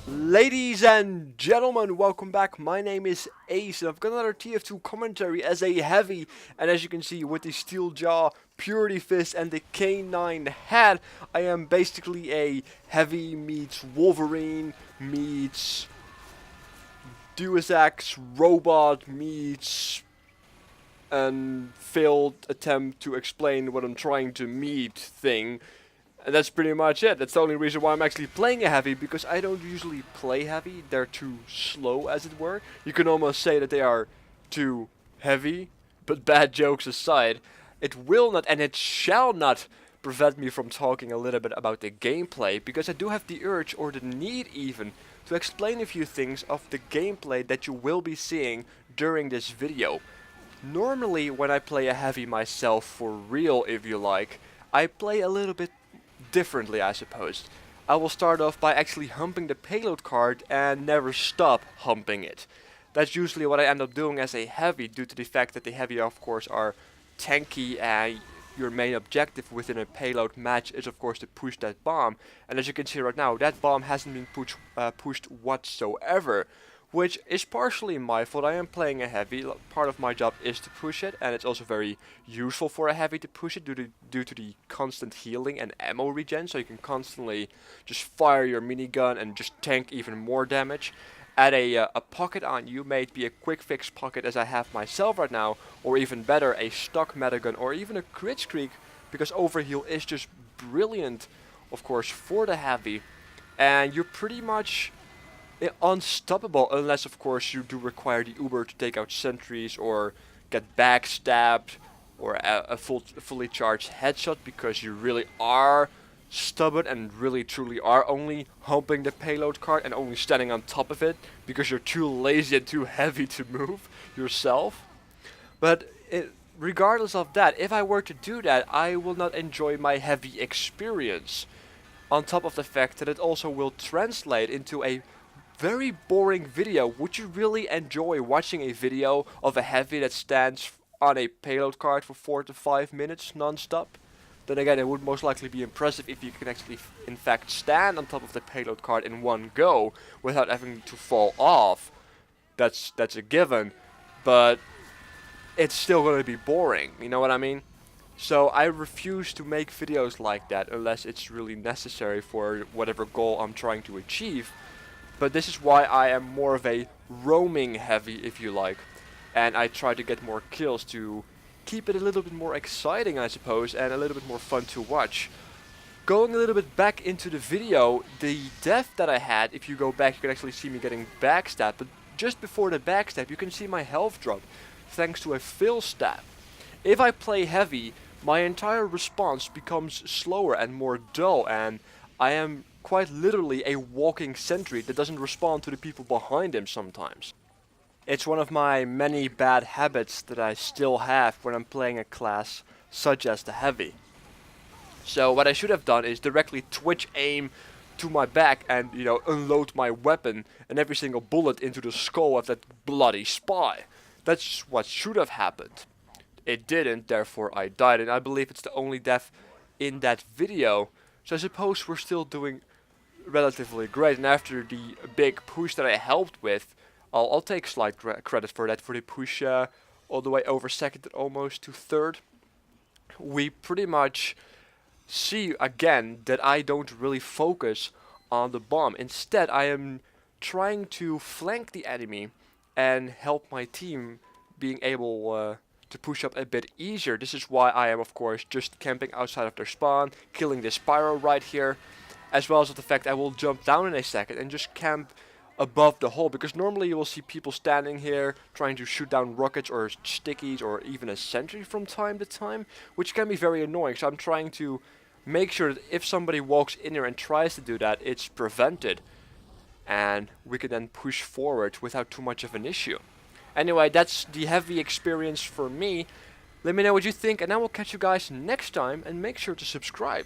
Ladies and gentlemen, welcome back. My name is Ace and I've got another TF2 commentary as a heavy, and as you can see with the steel jaw, purity fist and the K9 hat, I am basically a heavy meets Wolverine meets Deus Ex robot meets and failed attempt to explain what I'm trying to meet thing. And that's pretty much it. That's the only reason why I'm actually playing a heavy, because I don't usually play heavy. They're too slow, as it were. You can almost say that they are too heavy. But bad jokes aside, it will not and it shall not prevent me from talking a little bit about the gameplay, because I do have the urge, or the need even, to explain a few things of the gameplay that you will be seeing during this video. Normally, when I play a heavy myself for real, if you like, I play a little bit differently, I suppose. I will start off by actually humping the payload card and never stop humping it. That's usually what I end up doing as a heavy, due to the fact that the heavy of course are tanky and your main objective within a payload match is of course to push that bomb. And as you can see right now, that bomb hasn't been pushed whatsoever. Which is partially my fault. I am playing a heavy. Part of my job is to push it, and it's also very useful for a heavy to push it due to the constant healing and ammo regen. So you can constantly just fire your minigun and just tank even more damage. Add a pocket on you, may it be a quick fix pocket as I have myself right now, or even better a stock metagun or even a crit streak, because overheal is just brilliant, of course, for the heavy. And you're pretty much unstoppable, unless of course you do require the Uber to take out sentries or get backstabbed or a fully charged headshot, because you really are stubborn and really truly are only humping the payload card and only standing on top of it because you're too lazy and too heavy to move yourself. But regardless of that, if I were to do that, I will not enjoy my heavy experience. On top of the fact that it also will translate into a very boring video. Would you really enjoy watching a video of a heavy that stands on a payload card for 4 to 5 minutes non-stop? Then again, it would most likely be impressive if you can actually in fact stand on top of the payload card in one go without having to fall off. That's a given, but it's still going to be boring, you know what I mean? So I refuse to make videos like that unless it's really necessary for whatever goal I'm trying to achieve. But this is why I am more of a roaming heavy, if you like. And I try to get more kills to keep it a little bit more exciting, I suppose, and a little bit more fun to watch. Going a little bit back into the video, the death that I had, if you go back you can actually see me getting backstabbed. But just before the backstab you can see my health drop, thanks to a fill stab. If I play heavy, my entire response becomes slower and more dull, and I am quite literally a walking sentry that doesn't respond to the people behind him sometimes. It's one of my many bad habits that I still have when I'm playing a class such as the heavy. So what I should have done is directly twitch aim to my back and, you know, unload my weapon and every single bullet into the skull of that bloody spy. That's what should have happened. It didn't, therefore I died, and I believe it's the only death in that video. So I suppose we're still doing relatively great, and after the big push that I helped with, I'll take slight credit for that, for the push all the way over second and almost to third. We pretty much see again that I don't really focus on the bomb. Instead, I am trying to flank the enemy and help my team being able to push up a bit easier. This is why I am of course just camping outside of their spawn, killing this pyro right here, as well as the fact I will jump down in a second and just camp above the hole, because normally you will see people standing here trying to shoot down rockets or stickies or even a sentry from time to time, which can be very annoying. So I'm trying to make sure that if somebody walks in here and tries to do that, it's prevented and we can then push forward without too much of an issue. Anyway, that's the heavy experience for me. Let me know what you think, and I will catch you guys next time, and make sure to subscribe.